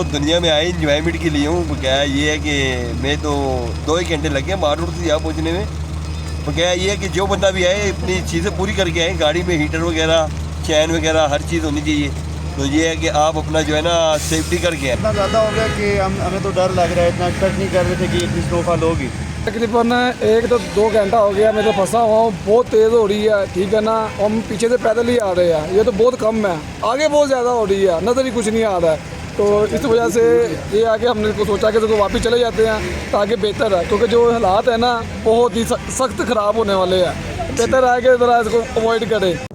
दुनिया में आए इंजॉयमेंट के लिए हूँ। क्या ये है कि मैं तो 2 ही घंटे लगे मार रोड से यहाँ पहुँचने में। तो क्या ये है कि जो बंदा भी आए अपनी चीज़ें पूरी करके आए। गाड़ी में हीटर वगैरह, चैन वगैरह हर चीज़ होनी चाहिए। तो ये है कि आप अपना जो है ना सेफ्टी करके आए। इतना ज़्यादा हो गया कि हमें तो डर लग रहा है, इतना एक्सपेक्ट नहीं कर रहे थे कि इतनी स्नोफॉल होगी। तकरीबन 1 तो 2 घंटा हो गया मैं तो फंसा हुआ हूँ। बहुत तेज़ हो रही है, ठीक है ना। हम पीछे से पैदल ही आ रहे हैं, ये तो बहुत कम है। आगे बहुत ज़्यादा हो रही है, नज़र ही कुछ नहीं आ रहा है। तो इस वजह से ये आके हमने को सोचा कि इसको वापस चले जाते हैं ताकि बेहतर है, क्योंकि जो हालात है ना बहुत ही सख्त ख़राब होने वाले हैं। बेहतर है कि ज़रा इसको अवॉइड करें।